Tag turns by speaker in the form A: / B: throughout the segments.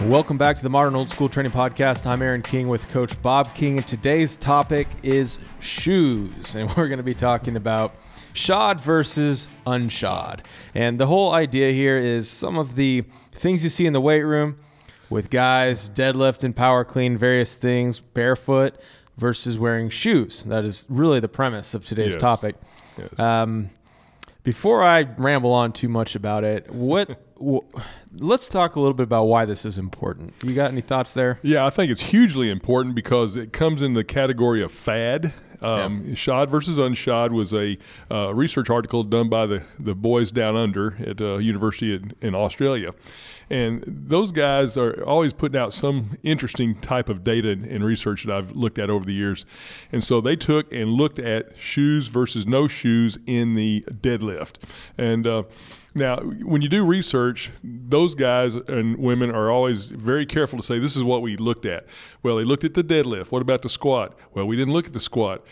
A: Welcome back to the Modern Old School Training Podcast. I'm Aaron King with Coach Bob King, and today's topic is shoes, and we're going to be talking about shod versus unshod. And the whole idea here is some of the things you see in the weight room with guys deadlift and power clean, various things, barefoot versus wearing shoes. That is really the premise of today's topic. Yes. Before I ramble on too much about it, let's talk a little bit about why this is important. You got any thoughts there?
B: Yeah, I think it's hugely important because it comes in the category of fad. Shod versus unshod was a research article done by the boys down under at a university in Australia. And those guys are always putting out some interesting type of data and research that I've looked at over the years. And so they took and looked at shoes versus no shoes in the deadlift. And now, when you do research, those guys and women are always very careful to say, this is what we looked at. Well, they looked at the deadlift. What about the squat? Well, we didn't look at the squat.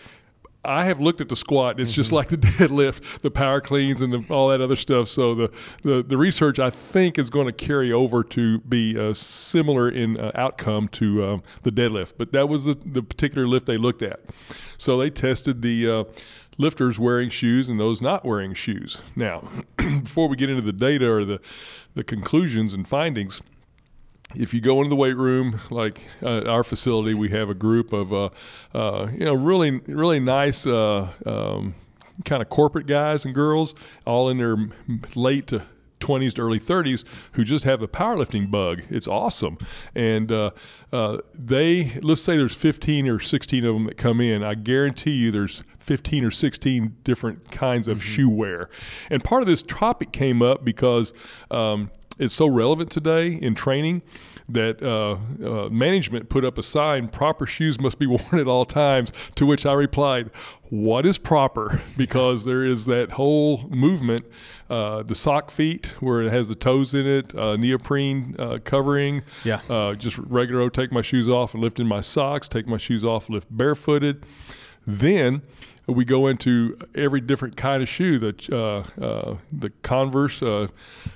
B: I have looked at the squat. It's just like the deadlift, the power cleans, and all that other stuff. So the research, I think, is going to carry over to be similar in outcome to the deadlift. But that was the particular lift they looked at. So they tested the lifters wearing shoes and those not wearing shoes. Now, before we get into the data or the conclusions and findings, if you go into the weight room, like our facility, we have a group of really nice kind of corporate guys and girls, all in their late to 20s to early 30s, who just have the powerlifting bug. It's awesome. And let's say there's 15 or 16 of them that come in. I guarantee you there's 15 or 16 different kinds of shoe wear. And part of this topic came up because it's so relevant today in training that management put up a sign, proper shoes must be worn at all times, to which I replied, what is proper? Because there is that whole movement, the sock feet where it has the toes in it, neoprene covering, just regular, take my shoes off and lift in my socks, take my shoes off, lift barefooted. Then we go into every different kind of shoe. The Converse,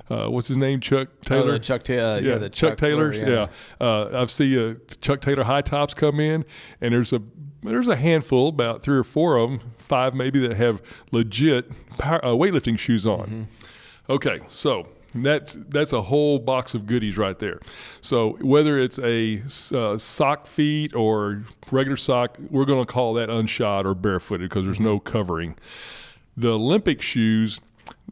B: what's his name? Chuck Taylor.
A: The Chuck Taylor.
B: Yeah, the Chuck Taylors. Yeah. I've seen Chuck Taylor high tops come in, and there's a handful, about 3 or 4 of them, 5 maybe, that have legit weightlifting shoes on. Okay, so that's a whole box of goodies right there. So whether it's a sock feet or regular sock, we're going to call that unshod or barefooted because there's no covering. The Olympic shoes,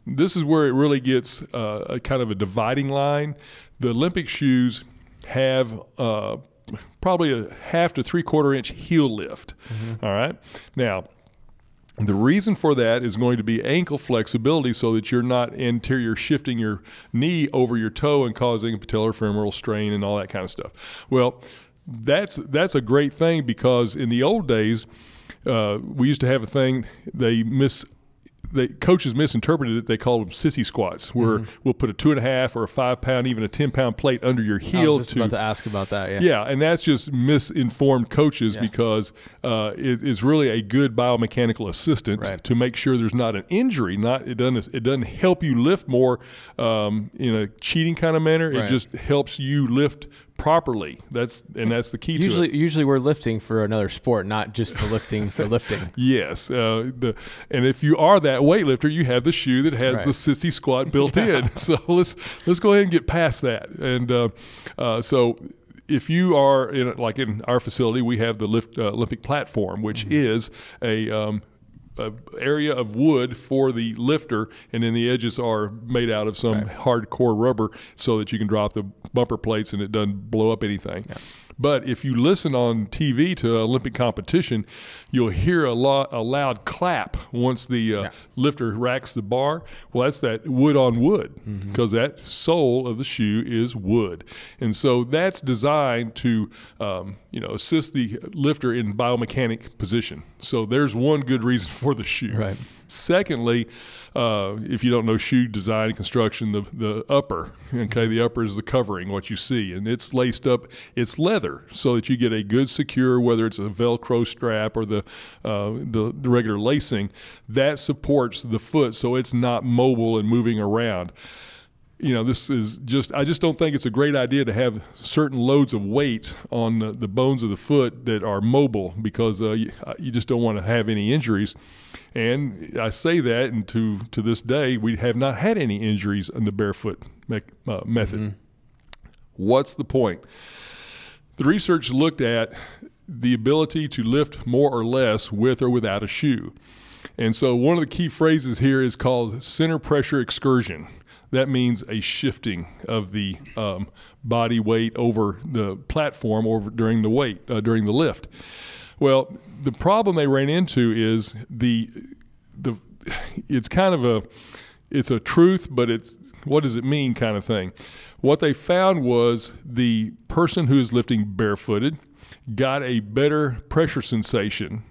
B: this is where it really gets a kind of a dividing line. The Olympic shoes have probably a 1/2 to 3/4 inch heel lift. All right. Now, the reason for that is going to be ankle flexibility so that you're not anterior shifting your knee over your toe and causing a patellofemoral strain and all that kind of stuff. Well, that's a great thing because in the old days, we used to have a thing, coaches misinterpreted it. They called them sissy squats, where we'll put a 2.5 or a 5 pound, even a 10 pound plate under your heel.
A: I was just about to ask about that.
B: Yeah, and that's just misinformed coaches because it is really a good biomechanical assistant to make sure there's not an injury. It doesn't help you lift more in a cheating kind of manner. It just helps you lift properly. That's the key to it.
A: Usually we're lifting for another sport, not just for lifting for lifting.
B: Yes. And if you are that weightlifter, you have the shoe that has the sissy squat built in. So let's go ahead and get past that. And so if you are like in our facility, we have the Olympic platform, which is a area of wood for the lifter, and then the edges are made out of some hardcore rubber so that you can drop the bumper plates and it doesn't blow up anything. But if you listen on TV to Olympic competition, you'll hear a loud clap once the lifter racks the bar. Well, that's that wood on wood because that sole of the shoe is wood. And so that's designed to assist the lifter in biomechanic position. So there's one good reason for the shoe. Secondly, if you don't know shoe design and construction, the upper, the upper is the covering, what you see, and it's laced up, it's leather, so that you get a good secure, whether it's a Velcro strap or the regular lacing, that supports the foot so it's not mobile and moving around. this is I just don't think it's a great idea to have certain loads of weight on the bones of the foot that are mobile, because you just don't want to have any injuries. And I say that, and to this day, we have not had any injuries in the barefoot method. Mm-hmm. What's the point? The research looked at the ability to lift more or less with or without a shoe. And so one of the key phrases here is called center pressure excursion. That means a shifting of the body weight over the platform during the lift. Well, the problem they ran into is it's kind of it's a truth, but it's what does it mean kind of thing. What they found was the person who is lifting barefooted got a better pressure sensation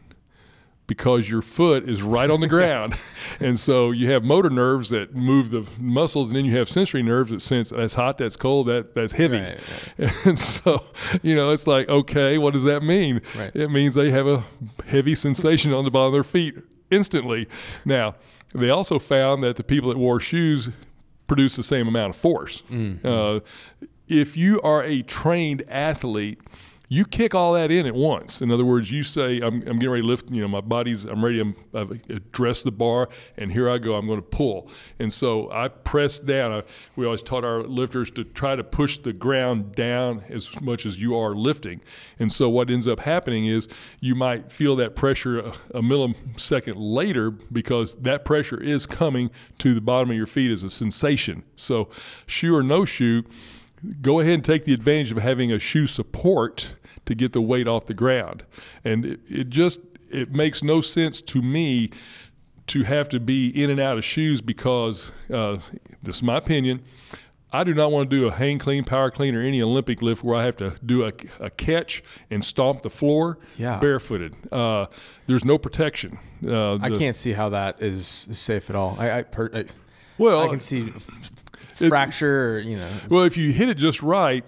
B: because your foot is right on the ground. And so you have motor nerves that move the muscles, and then you have sensory nerves that sense that's hot, that's cold, that's heavy. Right. And so, it's like, okay, what does that mean? Right. It means they have a heavy sensation on the bottom of their feet instantly. Now, they also found that the people that wore shoes produce the same amount of force. Mm-hmm. If you are a trained athlete, you kick all that in at once. In other words, you say, I'm getting ready to lift, my body's, I'm ready, I've addressed the bar, and here I go, I'm going to pull. And so I press down. We always taught our lifters to try to push the ground down as much as you are lifting. And so what ends up happening is you might feel that pressure a millisecond later, because that pressure is coming to the bottom of your feet as a sensation. So shoe or no shoe, go ahead and take the advantage of having a shoe support to get the weight off the ground. And it makes no sense to me to have to be in and out of shoes, because this is my opinion. I do not want to do a hang clean, power clean, or any Olympic lift where I have to do a catch and stomp the floor barefooted. There's no protection.
A: I can't see how that is safe at all. I can see fracture,
B: Well, if you hit it just right,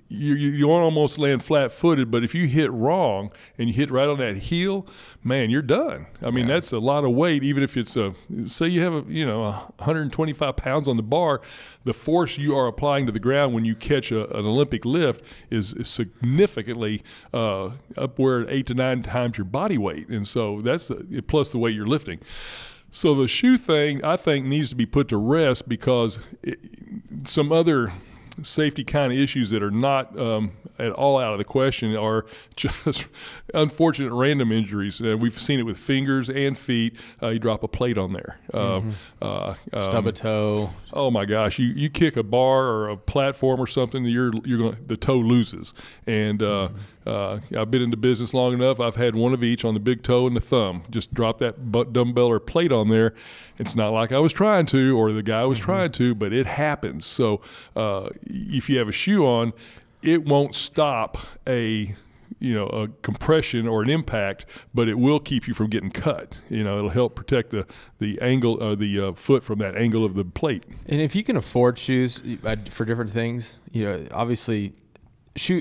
B: you want to almost land flat-footed. But if you hit wrong and you hit right on that heel, man, you're done. I mean, that's a lot of weight. Even if it's say you have 125 pounds on the bar, the force you are applying to the ground when you catch an Olympic lift is significantly upward 8 to 9 times your body weight, and so that's plus the weight you're lifting. So the shoe thing, I think, needs to be put to rest, because some other safety kind of issues that are not at all out of the question are just unfortunate random injuries. We've seen it with fingers and feet. You drop a plate on there.
A: Stub a toe.
B: Oh my gosh! You kick a bar or a platform or something, the toe loses. And I've been in the business long enough. I've had one of each on the big toe and the thumb. Just drop that dumbbell or plate on there. It's not like I was trying to, or the guy was trying to, but it happens. So if you have a shoe on, it won't stop a compression or an impact, but it will keep you from getting cut. It'll help protect the angle of the foot from that angle of the plate. And
A: if you can afford shoes for different things, obviously,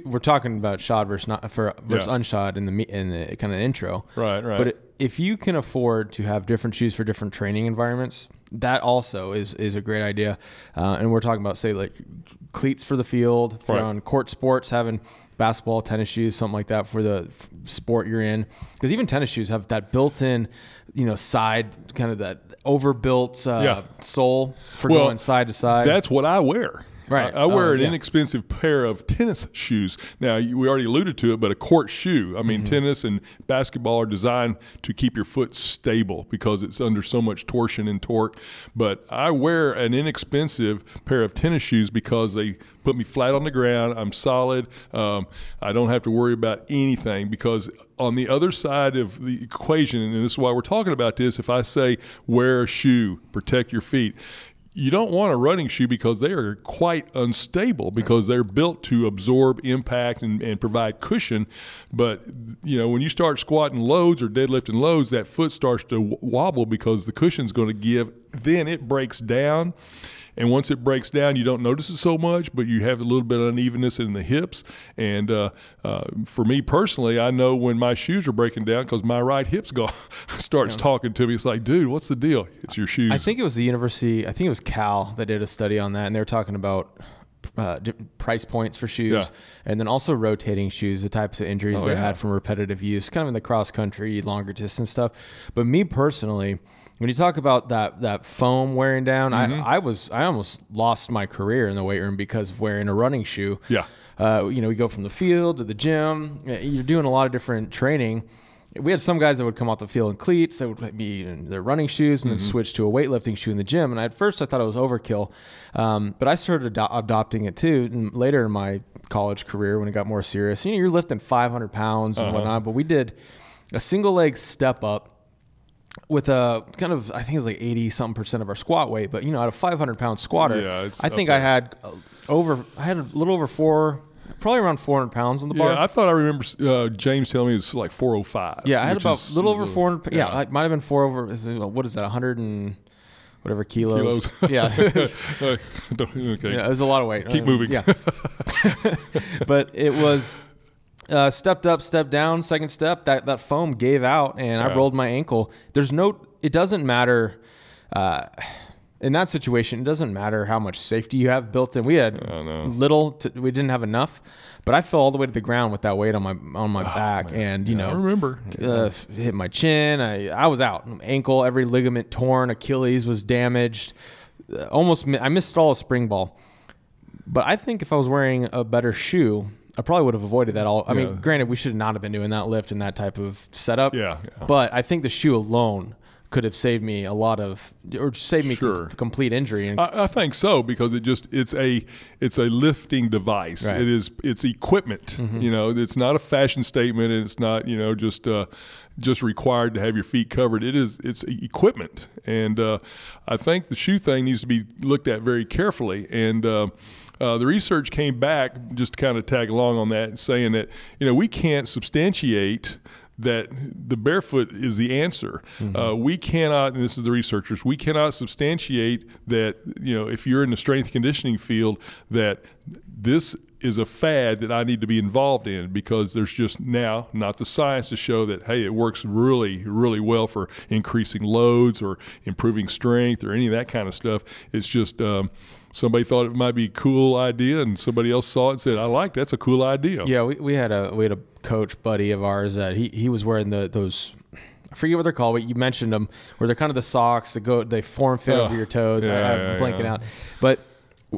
A: we're talking about shod versus unshod in the kind of intro.
B: Right.
A: But if you can afford to have different shoes for different training environments, that also is a great idea. And we're talking about, say, like cleats for the field, for on court sports, having basketball, tennis shoes, something like that for the sport you're in. Because even tennis shoes have that built-in, side, kind of that overbuilt sole for going side to side.
B: That's what I wear.
A: Right.
B: I wear an inexpensive pair of tennis shoes. Now, we already alluded to it, but a court shoe. I mean, tennis and basketball are designed to keep your foot stable because it's under so much torsion and torque. But I wear an inexpensive pair of tennis shoes because they put me flat on the ground. I'm solid. I don't have to worry about anything, because on the other side of the equation, and this is why we're talking about this, if I say wear a shoe, protect your feet, you don't want a running shoe because they are quite unstable, because they're built to absorb impact and provide cushion. But, when you start squatting loads or deadlifting loads, that foot starts to wobble because the cushion's going to give. Then it breaks down. And once it breaks down, you don't notice it so much, but you have a little bit of unevenness in the hips. And for me personally, I know when my shoes are breaking down because my right hip's starts talking to me. It's like, dude, what's the deal? It's your shoes.
A: I think it was the university, I think it was Cal that did a study on that, and they were talking about price points for shoes, and then also rotating shoes, the types of injuries they had from repetitive use, kind of in the cross country, longer distance stuff. But me personally, when you talk about that foam wearing down, I almost lost my career in the weight room because of wearing a running shoe.
B: Yeah.
A: You know, we go from the field to the gym. You're doing a lot of different training. We had some guys that would come off the field in cleats, that would be in their running shoes, and then switch to a weightlifting shoe in the gym. And at first I thought it was overkill, but I started adopting it too. And later in my college career, when it got more serious, you know, you're lifting 500 pounds and whatnot, but we did a single leg step up with a kind of, I think it was like 80-something% of our squat weight, but you know, at a 500-pound squatter, I think I had a little over probably around 400 pounds on the bar.
B: Yeah, I thought I remember James telling me it was like 405.
A: Yeah, I had about a little over 400. Yeah, it might have been 4 over. What is that? 100 and whatever kilos. Yeah.
B: Okay.
A: Yeah, it was a lot of weight.
B: Keep moving.
A: Yeah. But it was stepped up, stepped down, second step. That foam gave out, and I rolled my ankle. It doesn't matter. In that situation, it doesn't matter how much safety you have built in. We had we didn't have enough, but I fell all the way to the ground with that weight on my back, and you know,
B: I remember
A: hit my chin. I was out, ankle, every ligament torn, Achilles was damaged. I missed all a spring ball. But I think if I was wearing a better shoe, I probably would have avoided that all. I mean, granted, we should not have been doing that lift in that type of setup.
B: Yeah.
A: But I think the shoe alone could have saved me a lot of, or saved me complete injury. And
B: I think so, because it's a lifting device.
A: Right.
B: It's equipment. You know, it's not a fashion statement, and it's not, you know, just required to have your feet covered. It's equipment, and I think the shoe thing needs to be looked at very carefully. And the research came back, just to kind of tag along on that, saying that, you know, we can't substantiate that the barefoot is the answer. We cannot, and this is the researchers, we cannot substantiate that, you know, if you're in the strength conditioning field, that this is a fad that I need to be involved in, because there's just now not the science to show that, hey, it works really, really well for increasing loads or improving strength or any of that kind of stuff. It's just somebody thought it might be a cool idea, and somebody else saw it and said, I like that's a cool idea.
A: Yeah, we had a coach buddy of ours that he was wearing those, I forget what they're called, but you mentioned them, where they're kind of the socks that they form fit over your toes. I'm blanking out, but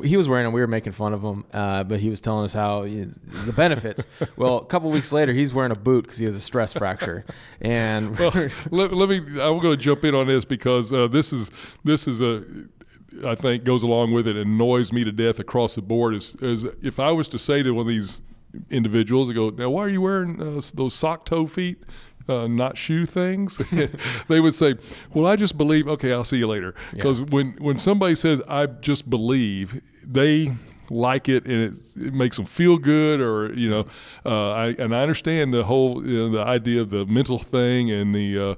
A: he was wearing them. We were making fun of him, but he was telling us how the benefits. Well, a couple weeks later, he's wearing a boot because he has a stress fracture. And
B: I'm going to jump in on this, because this is I think goes along with it and annoys me to death across the board. Is if I was to say to one of these individuals, I go, now, why are you wearing those sock toe feet, not shoe things? They would say, well, I just believe. Okay, I'll see you later. Because when somebody says, I just believe, they like it, and it makes them feel good, or, you know, I understand the whole, you know, the idea of the mental thing and the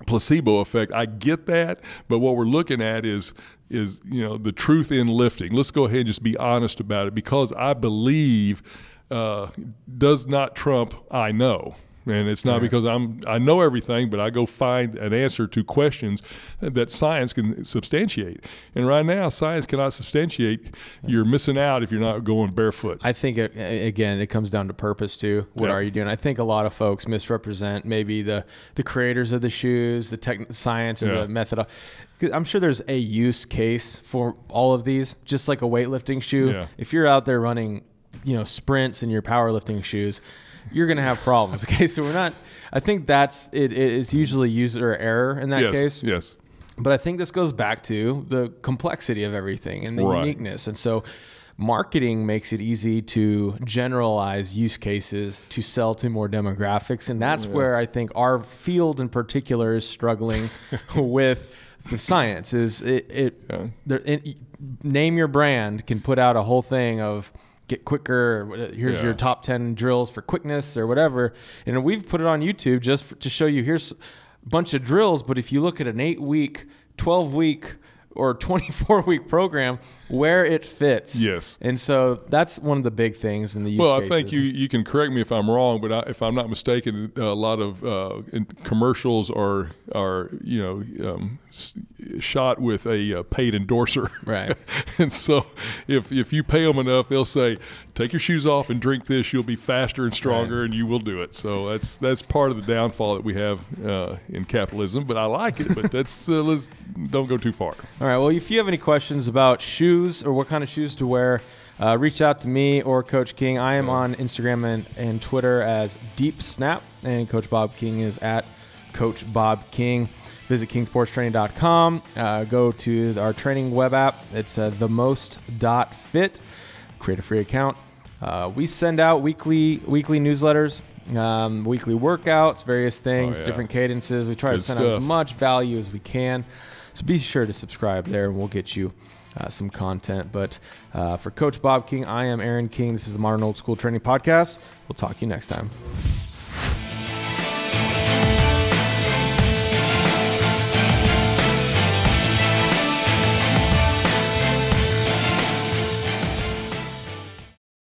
B: placebo effect. I get that, but what we're looking at is you know, the truth in lifting. Let's go ahead and just be honest about it, because I believe does not trump I know. And it's not because I know everything, but I go find an answer to questions that science can substantiate. And right now, science cannot substantiate. You're missing out if you're not going barefoot.
A: I think, again, it comes down to purpose too. What are you doing? I think a lot of folks misrepresent maybe the creators of the shoes, the science, and the method. I'm sure there's a use case for all of these, just like a weightlifting shoe.
B: Yeah.
A: If you're out there running, you know, sprints in your powerlifting shoes, you're going to have problems. Okay, so I think that's it. It's usually user error in that case.
B: Yes.
A: But I think this goes back to the complexity of everything and the uniqueness. And so marketing makes it easy to generalize use cases to sell to more demographics. And that's where I think our field in particular is struggling with the science. Name your brand can put out a whole thing of get quicker, here's your top 10 drills for quickness or whatever, and we've put it on YouTube just to show you, here's a bunch of drills, but if you look at an 8-week, 12-week or 24-week program where it fits.
B: Yes.
A: And so that's one of the big things in the use
B: Well,
A: cases.
B: I think you can correct me if I'm wrong, but if I'm not mistaken, a lot of commercials are shot with a paid endorser.
A: Right.
B: And so if you pay them enough, they'll say, take your shoes off and drink this. You'll be faster and stronger, and you will do it. So that's part of the downfall that we have in capitalism. But I like it. But let's don't go too far.
A: All right. Well, if you have any questions about shoes or what kind of shoes to wear, reach out to me or Coach King. I am on Instagram and Twitter as Deep Snap, and Coach Bob King is at Coach Bob King. Visit kingsportstraining.com. Go to our training web app. It's themost.fit. Create a free account. We send out weekly newsletters, weekly workouts, various things, different cadences. We try to send out as much value as we can. So be sure to subscribe there, and we'll get you some content. But for Coach Bob King, I am Aaron King. This is the Modern Old School Training Podcast. We'll talk to you next time.